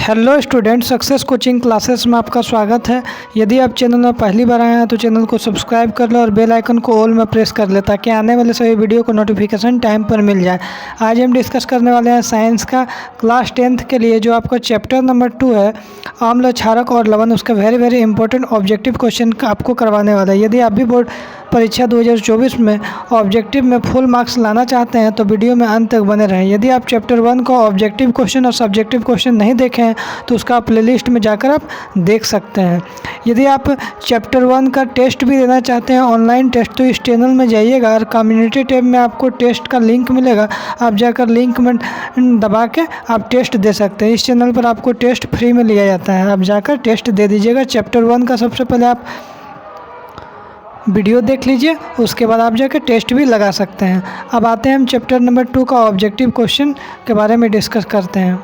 Hello student, success coaching classes में आपका स्वागत है। यदि आप चैनल में पहली बार आए हैं तो चैनल को सब्सक्राइब कर लो और बेल आइकन को ऑल में प्रेस कर ले ताकि आने वाले सभी वीडियो को नोटिफिकेशन टाइम पर मिल जाए। आज हम डिस्कस करने वाले हैं साइंस का क्लास 10th के लिए जो आपका चैप्टर नंबर 2 है, आम्ल, क्षारक और लवण। उसका वेरी इंपॉर्टेंट ऑब्जेक्टिव क्वेश्चन आपको करवाने वाला है। यदि आप भी बोर्ड परीक्षा 2024 में ऑब्जेक्टिव में फुल मार्क्स लाना चाहते हैं तो वीडियो में अंत तक बने रहें। यदि आप चैप्टर 1 का ऑब्जेक्टिव क्वेश्चन और सब्जेक्टिव क्वेश्चन नहीं देखे हैं तो उसका प्लेलिस्ट में जाकर आप देख सकते हैं। यदि आप चैप्टर 1 का टेस्ट भी देना चाहते हैं, ऑनलाइन टेस्ट, तो इस चैनल में जाइएगा और कम्युनिटी टैब में आपको टेस्ट का लिंक मिलेगा। आप जाकर लिंक में दबा के आप टेस्ट दे सकते हैं। इस चैनल पर आपको टेस्ट फ्री में लिया जाता है, आप जाकर टेस्ट दे दीजिएगा। चैप्टर 1 का सबसे पहले आप वीडियो देख लीजिए, उसके बाद आप जाकर टेस्ट भी लगा सकते हैं। अब आते हैं हम चैप्टर नंबर 2 का ऑब्जेक्टिव क्वेश्चन के बारे में डिस्कस करते हैं।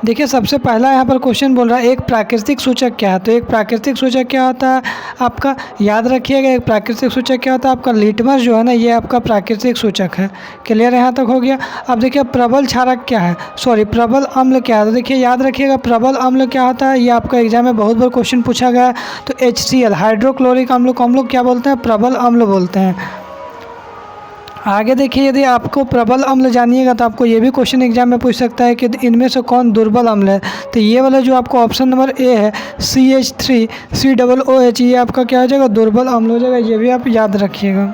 देखिए, सबसे पहला यहाँ पर क्वेश्चन बोल रहा है एक प्राकृतिक सूचक क्या है। तो एक प्राकृतिक सूचक क्या होता है आपका, याद रखिएगा, एक प्राकृतिक सूचक क्या होता है आपका लिटमस जो है ना, ये आपका प्राकृतिक सूचक है। क्लियर, यहाँ तक हो गया। अब देखिए प्रबल क्षारक क्या है, प्रबल अम्ल क्या है। तो देखिए याद रखिएगा प्रबल अम्ल क्या होता है, ये आपका एग्जाम में बहुत बार क्वेश्चन पूछा गया है। तो HCl हाइड्रोक्लोरिक अम्ल को हम लोग क्या बोलते हैं, प्रबल अम्ल बोलते हैं। आगे देखिए, यदि आपको प्रबल अम्ल जानिएगा तो आपको ये भी क्वेश्चन एग्जाम में पूछ सकता है कि इनमें से कौन दुर्बल अम्ल है। तो ये वाला जो आपको ऑप्शन नंबर ए है CH3COOH, ये आपका क्या हो जाएगा, दुर्बल अम्ल हो जाएगा। ये भी आप याद रखिएगा।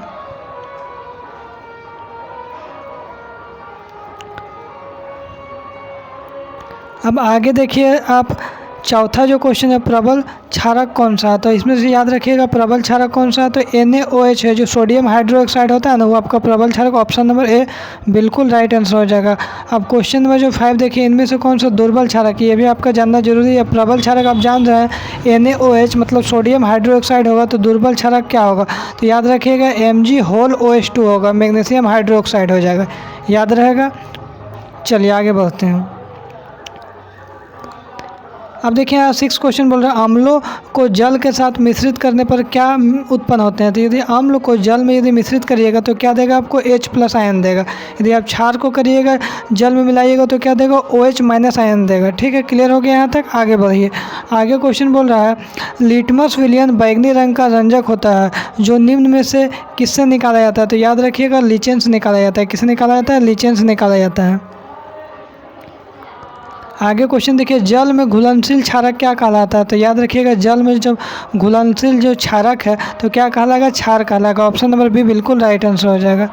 अब आगे देखिए आप, चौथा जो क्वेश्चन है प्रबल क्षारक कौन सा है। तो इसमें से याद रखिएगा प्रबल क्षारक कौन सा है, तो NaOH है, जो सोडियम हाइड्रोक्साइड होता है ना, वो आपका प्रबल क्षारक। ऑप्शन नंबर ए बिल्कुल राइट आंसर हो जाएगा। अब क्वेश्चन नंबर जो 5 देखिए, इनमें से कौन सा दुर्बल क्षारक है, ये भी आपका जानना जरूरी है। प्रबल क्षारक आप जान रहे हैं NaOH मतलब सोडियम हाइड्रोक्साइड होगा, तो दुर्बल क्षारक क्या होगा, तो याद रखिएगा Mg(OH2) होगा, मैग्नीशियम हाइड्रोक्साइड हो जाएगा। याद रहेगा। चलिए आगे बढ़ते हैं। अब देखिए यहाँ 6 क्वेश्चन बोल रहे हैं अम्लों को जल के साथ मिश्रित करने पर क्या उत्पन्न होते हैं। तो यदि अम्ल को जल में यदि मिश्रित करिएगा तो क्या देगा आपको, H+ आयन देगा। यदि आप क्षार को करिएगा जल में मिलाइएगा तो क्या देगा, OH- आयन देगा। ठीक है, क्लियर हो गया यहाँ तक। आगे बढ़िए। आगे क्वेश्चन बोल रहा है लिटमस विलयन बैगनी रंग का रंजक होता है जो निम्न में से किससे निकाला जाता है। तो याद रखिएगा लीचेन से निकाला जाता है। किससे निकाला जाता है, लीचेन से निकाला जाता है। आगे क्वेश्चन देखिए जल में घुलनशील क्षारक क्या कहलाता है। तो याद रखिएगा जल में जब घुलनशील जो क्षारक है तो क्या कहलाएगा, क्षार कहलाएगा। ऑप्शन नंबर बी बिल्कुल राइट आंसर हो जाएगा।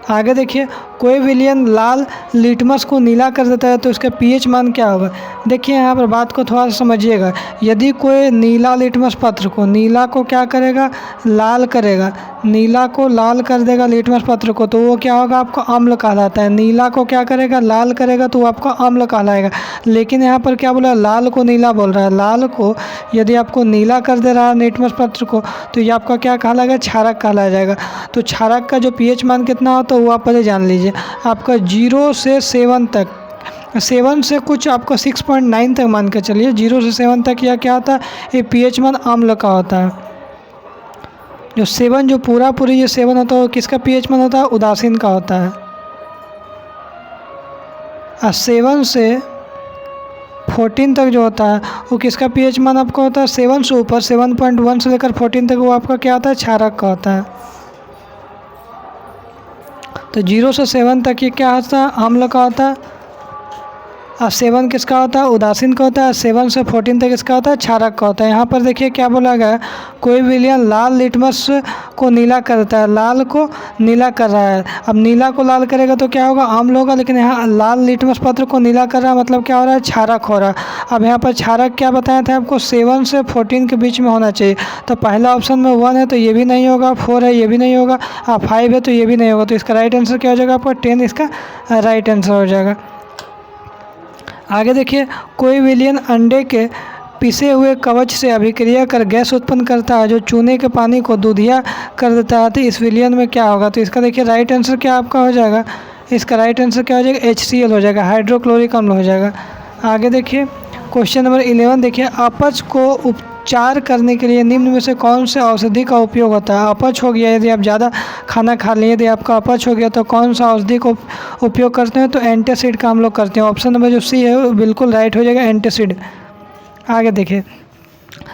आगे देखिए कोई विलयन लाल लिटमस को नीला कर देता है तो उसका pH मान क्या होगा। देखिए यहाँ पर बात को थोड़ा सा समझिएगा। यदि कोई नीला लिटमस पत्र को, नीला को क्या करेगा, लाल करेगा, नीला को लाल कर देगा लिटमस पत्र को, तो वो क्या होगा, आपको अम्ल कहलाता है। नीला को क्या करेगा, लाल करेगा, तो वो आपका अम्ल कहलाएगा। लेकिन यहाँ पर क्या बोला, लाल को नीला बोल रहा है। लाल को यदि आपको नीला कर दे रहा है लिटमस पत्र को तो ये आपका क्या कहलाएगा, क्षारक कहलाया जाएगा। तो क्षारक का जो pH मान कितना होता है वो आप पहले जान लीजिए। आपका 0 से 7 तक, 7 से कुछ आपका 6.9 तक मान के चलिए। 0 से 7 तक यह क्या होता है, ये pH मान अम्ल का होता है। जो 7 जो पूरी ये 7 होता है वो किसका pH मान होता है, उदासीन का होता है। और 7 से 14 तक जो होता है वो किसका pH मान आपका होता है, 7 से ऊपर 7.1 से लेकर 14 तक वो आपका क्या होता है, क्षारक का होता है। तो 0 से 7 तक ये क्या होता है, अम्ल का होता है। और 7 किसका होता है, उदासीन का होता है। 7 से 14 तक इसका होता है, क्षारक का होता है। यहाँ पर देखिए क्या बोला गया, कोई विलयन लाल लिटमस को नीला करता है, लाल को नीला कर रहा है। अब नीला को लाल करेगा तो क्या होगा, अम्ल होगा। लेकिन यहाँ लाल लिटमस पत्र को नीला कर रहा है मतलब क्या हो रहा है, क्षारक हो रहा है। अब यहाँ पर क्षारक क्या बताया था आपको, 7 से 14 के बीच में होना चाहिए। तो पहला ऑप्शन में 1 है तो ये भी नहीं होगा, 4 है ये भी नहीं होगा, 5 है तो ये भी नहीं होगा। तो इसका राइट आंसर क्या हो जाएगा, आपका 10 इसका राइट आंसर हो जाएगा। आगे देखिए कोई विलयन अंडे के पिसे हुए कवच से अभिक्रिया कर गैस उत्पन्न करता है जो चूने के पानी को दूधिया कर देता है। तो इस विलयन में क्या होगा, तो इसका देखिए राइट आंसर क्या आपका हो जाएगा, इसका राइट आंसर क्या हो जाएगा, HCl हो जाएगा, हाइड्रोक्लोरिक अम्ल हो जाएगा। आगे देखिए क्वेश्चन नंबर 11 देखिए अपच को चार करने के लिए निम्न में से कौन से औषधि का उपयोग होता है? अपच हो गया, यदि आप ज़्यादा खाना खा लिए, यदि आपका अपच हो गया तो कौन सा औषधि को उपयोग करते हैं? तो एंटासिड का हम लोग करते हैं। ऑप्शन नंबर जो सी है वो बिल्कुल राइट हो जाएगा, एंटासिड। आगे देखिए,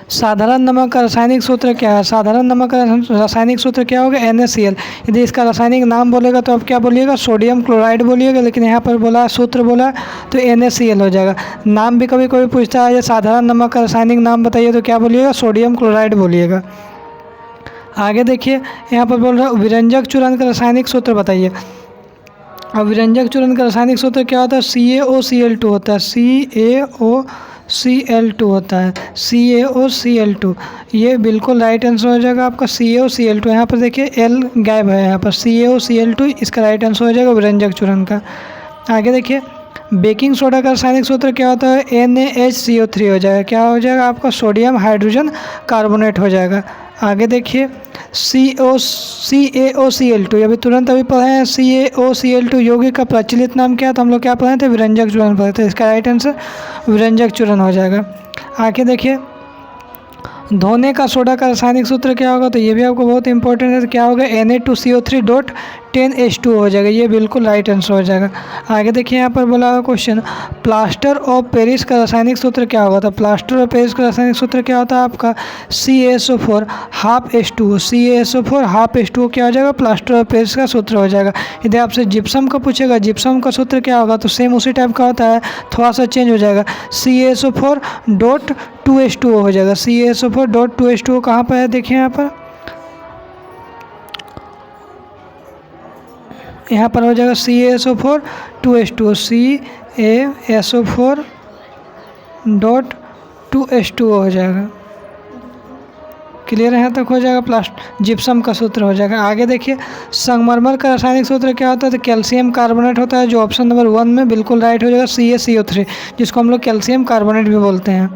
साधारण नमक का रासायनिक सूत्र क्या है? साधारण नमक का रासायनिक सूत्र क्या होगा? NaCl। यदि इसका रासायनिक नाम बोलेगा तो आप क्या बोलिएगा? सोडियम क्लोराइड बोलिएगा, लेकिन यहाँ पर बोला सूत्र बोला तो NaCl हो जाएगा। नाम भी कभी कभी पूछता है, साधारण नमक का रासायनिक नाम बताइए, तो क्या बोलिएगा? सोडियम क्लोराइड बोलिएगा। आगे देखिए, यहाँ पर बोल रहा है विरंजक चूर्ण का रासायनिक सूत्र बताइए। और विरंजक चूर्ण का रासायनिक सूत्र क्या होता है? CaOCl2 होता है, CaOCl2 होता है, CaOCl2। ये बिल्कुल राइट आंसर हो जाएगा आपका CaOCl2। यहाँ पर देखिए L गायब है, यहाँ पर CaOCl2 इसका राइट आंसर हो जाएगा विरंजक चूर्ण का। आगे देखिए, बेकिंग सोडा का रासायनिक सूत्र क्या होता है? NaHCO3 हो जाएगा। क्या हो जाएगा आपका? सोडियम हाइड्रोजन कार्बोनेट हो जाएगा। आगे देखिए, CaOCl2 अभी तुरंत अभी पढ़े हैं, CaOCl2 यौगिक का प्रचलित नाम क्या है? तो हम लोग क्या पढ़े थे? विरंजक चूर्ण पढ़े थे। इसका राइट आंसर विरंजक चूर्ण हो जाएगा। आगे देखिए, धोने का सोडा का रासायनिक सूत्र क्या होगा? तो ये भी आपको बहुत इंपॉर्टेंट है। तो क्या होगा? Na2CO3.10H2 हो जाएगा। ये बिल्कुल राइट आंसर हो जाएगा। आगे देखिए, यहाँ पर बोला हुआ क्वेश्चन, प्लास्टर ऑफ पेरिस का रासायनिक सूत्र क्या होगा? तो प्लास्टर ऑफ पेरिस का रासायनिक सूत्र क्या होता है आपका? CaSO4 half H2O। CaSO4 half H2O क्या हो जाएगा? प्लास्टर ऑफ पेरिस का सूत्र हो जाएगा। यदि आपसे जिप्सम का पूछेगा, जिप्सम का सूत्र क्या होगा? तो सेम उसी टाइप का होता है, थोड़ा सा चेंज हो जाएगा। CaSO4.2H2O हो जाएगा। CaSO4.2H2O कहाँ पर है? देखिए यहाँ पर हो जाएगा CaSO4.2H2O, CaSO4.2H2O हो जाएगा। क्लियर है? यहाँ तक हो जाएगा। जिप्सम का सूत्र हो जाएगा। आगे देखिए, संगमरमर का रासायनिक सूत्र क्या होता है? तो कैल्शियम कार्बोनेट होता है, जो ऑप्शन नंबर 1 में बिल्कुल राइट हो जाएगा, CaCO3, जिसको हम लोग कैल्शियम कार्बोनेट भी बोलते हैं।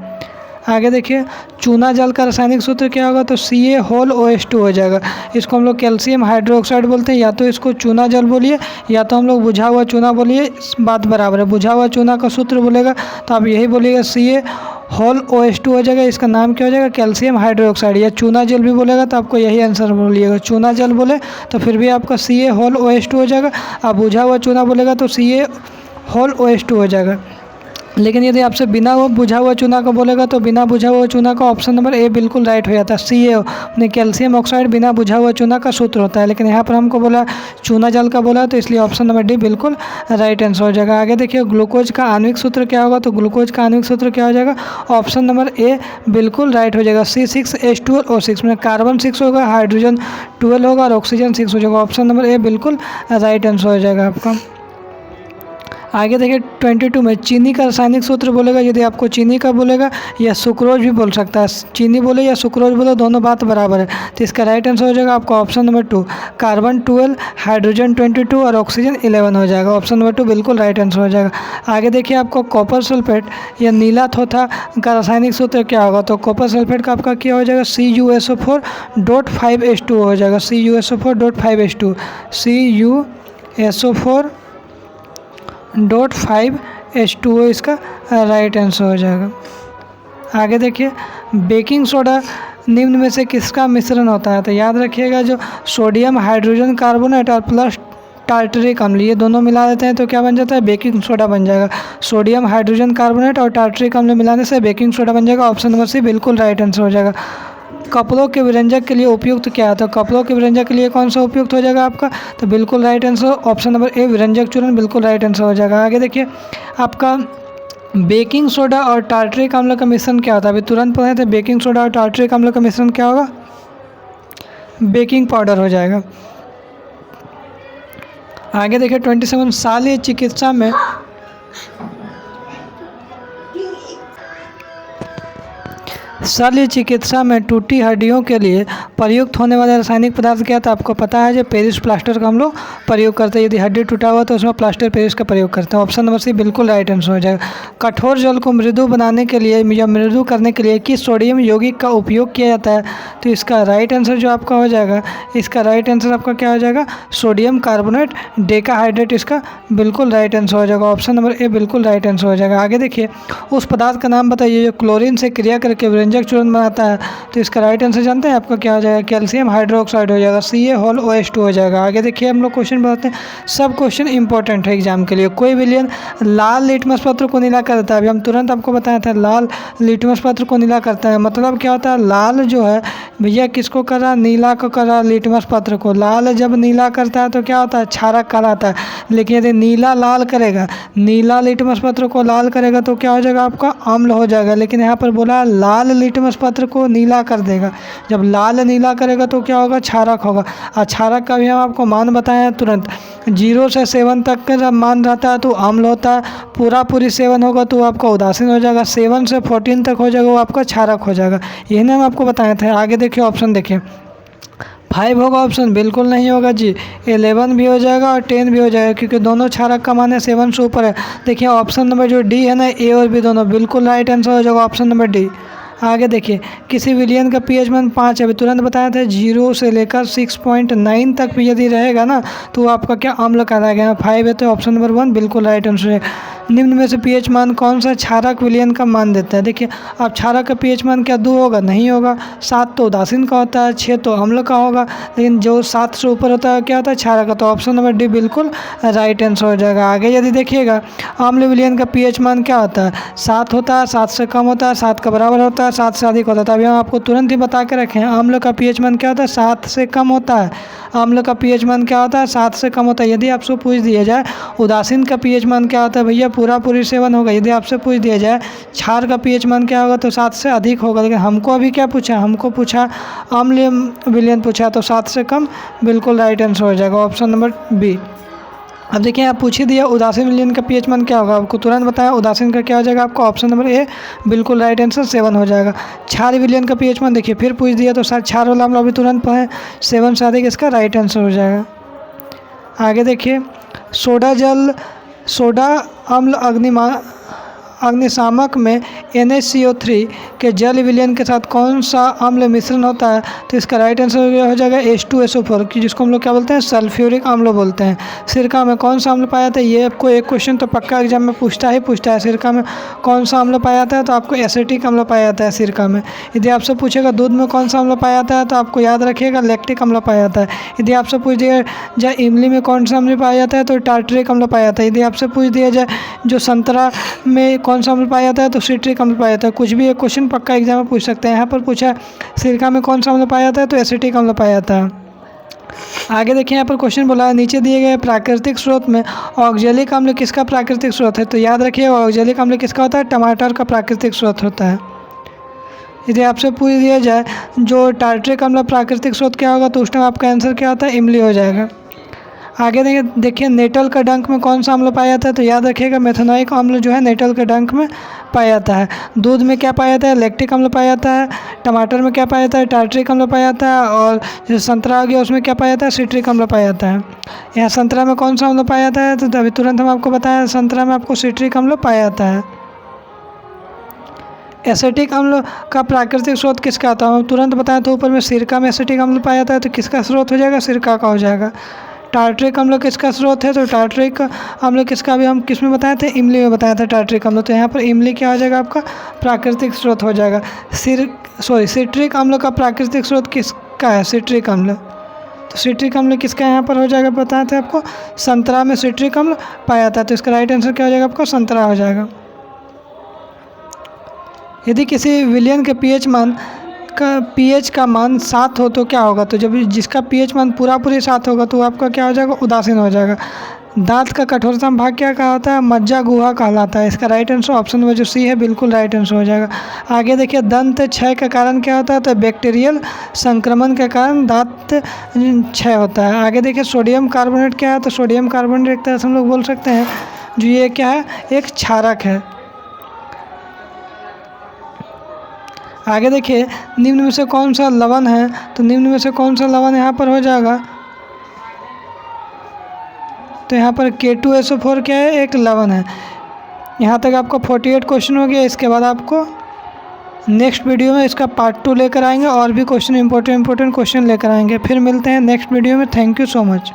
आगे देखिए, चूना जल का रासायनिक सूत्र क्या होगा? तो CaOH2 हो जाएगा। इसको हम लोग कैल्शियम हाइड्रोक्साइड बोलते हैं। या तो इसको चूना जल बोलिए, या तो हम लोग बुझा हुआ चूना बोलिए, बात बराबर है। बुझा हुआ चूना का सूत्र बोलेगा तो आप यही बोलिएगा, CaOH2 हो जाएगा। इसका नाम क्या हो जाएगा? Calcium hydroxide. या चूना जल भी बोलेगा तो आपको यही आंसर बोलिएगा। चूना जल बोले तो फिर भी आपका CaOH2 हो जाएगा। आप बुझा हुआ चूना बोलेगा तो CaOH2 हो जाएगा। लेकिन यदि आपसे बिना वो बुझा हुआ चूना का बोलेगा तो बिना बुझा हुआ चूना का ऑप्शन नंबर ए बिल्कुल राइट हो जाता है। CaO ने कैल्शियम ऑक्साइड बिना बुझा हुआ चूना का सूत्र होता है, लेकिन यहाँ पर हमको बोला चूना जल का बोला, तो इसलिए ऑप्शन नंबर डी बिल्कुल राइट आंसर हो जाएगा। आगे देखिए, ग्लूकोज का आणविक सूत्र क्या होगा? तो ग्लूकोज का आणविक सूत्र क्या हो जाएगा? ऑप्शन नंबर ए बिल्कुल राइट हो जाएगा, C6H12O6 में कार्बन 6 होगा, हाइड्रोजन 12 होगा और ऑक्सीजन 6 हो जाएगा। ऑप्शन नंबर ए बिल्कुल राइट आंसर हो जाएगा आपका। आगे देखिए 22 में चीनी का रासायनिक सूत्र बोलेगा। यदि आपको चीनी का बोलेगा या सुक्रोज भी बोल सकता है, चीनी बोले या सुक्रोज बोले दोनों बात बराबर है, तो इसका राइट आंसर हो जाएगा आपका ऑप्शन नंबर 2, कार्बन 12, हाइड्रोजन 22 और ऑक्सीजन 11 हो जाएगा। ऑप्शन नंबर 2 बिल्कुल राइट आंसर हो जाएगा। आगे देखिए आपको कॉपर सल्फेट या नीला थोथा का रासायनिक सूत्र क्या होगा? तो कॉपर सल्फेट का आपका क्या हो जाएगा? CuSO4.5H2O हो जाएगा, CuSO4.5H2, CuSO4.5H2O इसका राइट आंसर हो जाएगा। आगे देखिए, बेकिंग सोडा निम्न में से किसका मिश्रण होता है? तो याद रखिएगा, जो सोडियम हाइड्रोजन कार्बोनेट और प्लस टार्टरिक अम्ल ये दोनों मिला देते हैं तो क्या बन जाता है? बेकिंग सोडा बन जाएगा। सोडियम हाइड्रोजन कार्बोनेट और टार्टरिक अम्ल मिलाने से बेकिंग सोडा बन जाएगा। ऑप्शन नंबर सी बिल्कुल राइट आंसर हो जाएगा। कपड़ों के व्यंजक के लिए उपयुक्त क्या है? तो कपड़ों के व्यंजक के लिए कौन सा उपयुक्त हो जाएगा आपका? तो बिल्कुल right answer option number A, व्यंजक चूर्ण बिल्कुल राइट आंसर हो जाएगा। आगे देखिए, आपका बेकिंग सोडा और टार्टरिक अम्ल का मिश्रण क्या होता है? अभी तुरंत पढ़े थे, बेकिंग सोडा और टार्टरिक अम्ल का मिश्रण क्या होगा? बेकिंग पाउडर हो जाएगा। आगे देखिए 27, शल्य चिकित्सा में शल्य चिकित्सा में टूटी हड्डियों के लिए प्रयुक्त होने वाले रासायनिक पदार्थ क्या था? आपको पता है, जो पेरिस प्लास्टर का हम लोग प्रयोग करते हैं। यदि हड्डी टूटा हुआ तो उसमें प्लास्टर पेरिस का प्रयोग करते हैं। ऑप्शन नंबर सी बिल्कुल राइट आंसर हो जाएगा। कठोर जल को मृदु बनाने के लिए या मृदु करने के लिए किस सोडियम यौगिक का उपयोग किया जाता है? तो इसका राइट आंसर जो आपका हो जाएगा, इसका राइट आंसर आपका क्या हो जाएगा? सोडियम कार्बोनेट डेकाहाइड्रेट इसका बिल्कुल राइट आंसर हो जाएगा। ऑप्शन नंबर ए बिल्कुल राइट आंसर हो जाएगा। आगे देखिए, उस पदार्थ का नाम बताइए जो क्लोरीन से क्रिया करके रंजक चूर्ण बनाता है, तो इसका राइट आंसर जानते हैं आपका क्या हो जाएगा, कैल्शियम हाइड्रोक्साइड हो जाएगा, CaOH2 हो जाएगा। आगे देखिए हम लोग क्वेश्चन बताते हैं, सब क्वेश्चन इंपॉर्टेंट है एग्जाम के लिए। कोई विलियन लाल लिटमस पत्र को नीला करता है, अभी हम तुरंत आपको बताया था लाल लिटमस पत्र को नीला करता है, मतलब क्या होता है, लाल जो है भैया किसको करा, नीला को करा, लिटमस पत्र को। लाल जब नीला करता है तो क्या होता है, क्षारक कहलाता है। लेकिन यदि नीला लाल करेगा, नीला लिटमस पत्र को लाल करेगा तो क्या हो जाएगा आपका, अम्ल हो जाएगा। लेकिन यहाँ पर बोला लाल लिटमस पत्र को नीला कर देगा, जब लाल नीला करेगा तो क्या होगा, क्षारक होगा। और क्षारक का भी हम आपको मान बताए हैं तुरंत, 0 से 7 तक का जब मान रहता है तो अम्ल होता है, पूरी 7 होगा तो आपका उदासीन हो जाएगा, 7 से 14 तक हो जाएगा वो आपका क्षारक हो जाएगा। यही हम आपको बताए थे। आगे देखिए ऑप्शन देखिए, 5 होगा ऑप्शन, बिल्कुल नहीं होगा जी। 11 भी हो जाएगा और 10 भी हो जाएगा, क्योंकि दोनों क्षारक का मान है 7 से ऊपर है। देखिए ऑप्शन नंबर जो डी है ना, ए और बी दोनों बिल्कुल राइट आंसर हो जाएगा ऑप्शन नंबर डी। आगे देखिए, किसी विलियन का pH मान 5 है, अभी तुरंत बताया था, 0 से लेकर 6.9 तक भी यदि रहेगा ना तो आपका क्या अम्ल कहलाएगा। 5 है तो ऑप्शन नंबर 1 बिल्कुल राइट आंसर है। निम्न में से pH मान कौन सा क्षारक विलियन का मान देता है। देखिए अब क्षारक का pH मान क्या 2 होगा, नहीं होगा। 7 तो उदासीन का होता है, 6 तो अम्ल का होगा, लेकिन जो 7 से ऊपर होता है क्या होता है, क्षारक का। तो ऑप्शन नंबर डी बिल्कुल राइट आंसर हो जाएगा। आगे यदि देखिएगा, अम्ल विलियन का pH मान क्या होता है, 7 होता है, 7 से कम होता है, 7 का बराबर होता है, 7 से अधिक होता है। अभी हम आपको तुरंत ही बता के रखे हैं, अम्ल का pH मान क्या होता है, 7 से कम होता है। अम्ल का pH मान क्या होता है, 7 से कम होता है। यदि आपसे पूछ दिया जाए उदासीन का pH मान क्या होता है, भैया पूरी 7 होगा। यदि आपसे पूछ दिया जाए क्षार का pH मान क्या होगा, तो 7 से अधिक होगा। लेकिन हमको अभी क्या पूछा, हमको पूछा अम्ल विलियन पूछा, तो 7 से कम बिल्कुल राइट आंसर हो जाएगा ऑप्शन नंबर बी। अब देखिए आप पूछ ही दिया उदासीन विलियन का pH मान क्या होगा, आपको तुरंत बताया उदासीन का क्या हो जाएगा आपका ऑप्शन नंबर ए बिल्कुल राइट आंसर 7 हो जाएगा। क्षार विलियन का pH मान देखिए फिर पूछ दिया, तो क्षार वाला हम लोग अभी तुरंत पढ़े, 7 से अधिक इसका राइट आंसर हो जाएगा। आगे देखिए, सोडा अम्ल अग्निशामक में NaCO3 के जल विलयन के साथ कौन सा अम्ल मिश्रण होता है, तो इसका राइट आंसर हो जाएगा H2SO4 की, जिसको हम लोग क्या बोलते हैं, सल्फ्यूरिक अम्ल बोलते हैं। सिरका में कौन सा अम्ल पाया जाता है, ये आपको एक क्वेश्चन तो पक्का एग्जाम में पूछता है। सिरका में कौन सा अम्ल पाया जाता है, तो आपको एसिटिक अम्ल पाया जाता है सिरका में। यदि आपसे पूछेगा दूध में कौन सा अम्ल पाया जाता है, तो आपको याद रखिएगा लैक्टिक अम्ल पाया जाता है। यदि आपसे पूछ दिया जाए इमली में कौन सा अम्ल पाया जाता है, तो टार्टरिक अम्ल पाया जाता है। यदि आपसे पूछ दिया जाए जो संतरा में कौन सा अम्ल पाया जाता है, तो सिट्रिक अम्ल पाया जाता है। कुछ भी एक क्वेश्चन पक्का एग्जाम में पूछ सकते हैं। यहाँ पर पूछा सिरका में कौन सा अम्ल पाया जाता है, तो एसिटिक अम्ल पाया जाता है। आगे देखिए, यहाँ पर क्वेश्चन बोला है, नीचे दिए गए प्राकृतिक स्रोत में ऑक्जेलिक अम्ल किसका प्राकृतिक स्रोत है, तो याद रखिए ऑक्जेलिक अम्ल किसका होता है, टमाटर का प्राकृतिक स्रोत होता है। यदि आपसे पूछ दिया जाए जो टार्टरिक अम्ल प्राकृतिक स्रोत क्या होगा, तो उस टाइम आपका आंसर क्या होता है, इमली हो जाएगा। आगे देखिए नेटल का डंक में कौन सा अम्ल पाया जाता है, तो याद रखिएगा मेथनोइक अम्ल जो है नेटल के डंक में पाया जाता है। दूध में क्या पाया जाता है, लैक्टिक अम्ल पाया जाता है। टमाटर में क्या पाया जाता है, टार्टरिक अम्ल पाया जाता है। और जो संतरा हो गया उसमें क्या पाया जाता है, सिट्रिक अम्ल पाया जाता है। यहाँ संतरा में कौन सा अम्ल पाया जाता है, तो अभी तुरंत हम आपको बताया संतरा में आपको सिट्रिक अम्ल पाया जाता है। एसिटिक अम्ल का प्राकृतिक स्रोत किसका आता है, हम तुरंत बताएं तो ऊपर में सिरका में एसिटिक अम्ल पाया जाता है, तो किसका स्रोत हो जाएगा, सिरका का हो जाएगा। टार्टरिक अम्ल किसका स्रोत है, तो टार्टरिक अम्ल किसका भी हम किस में बताए थे, इमली में बताया था टार्टरिक अम्ल। तो यहाँ पर इमली क्या हो जाएगा आपका प्राकृतिक स्रोत हो जाएगा। सिट्रिक अम्ल का प्राकृतिक स्रोत किसका है, सिट्रिक अम्ल। तो सिट्रिक अम्ल किसका यहाँ पर हो जाएगा, बताए थे आपको संतरा में सिट्रिक अम्ल पाया जाता है। तो इसका राइट आंसर क्या हो जाएगा आपका, संतरा हो जाएगा। यदि किसी विलयन के pH का मान 7 हो तो क्या होगा, तो जब जिसका pH मान पूरी 7 होगा तो आपका क्या हो जाएगा, उदासीन हो जाएगा। दांत का कठोरतम भाग क्या कहलाता है, मज्जा गुहा कहलाता है। इसका राइट आंसर ऑप्शन नंबर जो सी है बिल्कुल राइट आंसर हो जाएगा। आगे देखिए, दंत क्षय का कारण क्या होता है, तो बैक्टीरियल संक्रमण के कारण दांत क्षय होता है। आगे देखिए, सोडियम कार्बोनेट क्या है, तो सोडियम कार्बोनेट एक तरह से हम लोग बोल सकते हैं जो ये क्या है, एक क्षारक है। आगे देखिए, निम्न में से कौन सा लवण है, तो निम्न में से कौन सा लवण यहाँ पर हो जाएगा, तो यहाँ पर K2SO4 क्या है, एक लवण है। यहाँ तक आपको 48 क्वेश्चन हो गया। इसके बाद आपको नेक्स्ट वीडियो में इसका पार्ट 2 लेकर आएंगे और भी क्वेश्चन इंपॉर्टेंट क्वेश्चन लेकर आएंगे। फिर मिलते हैं नेक्स्ट वीडियो में। Thank you so much.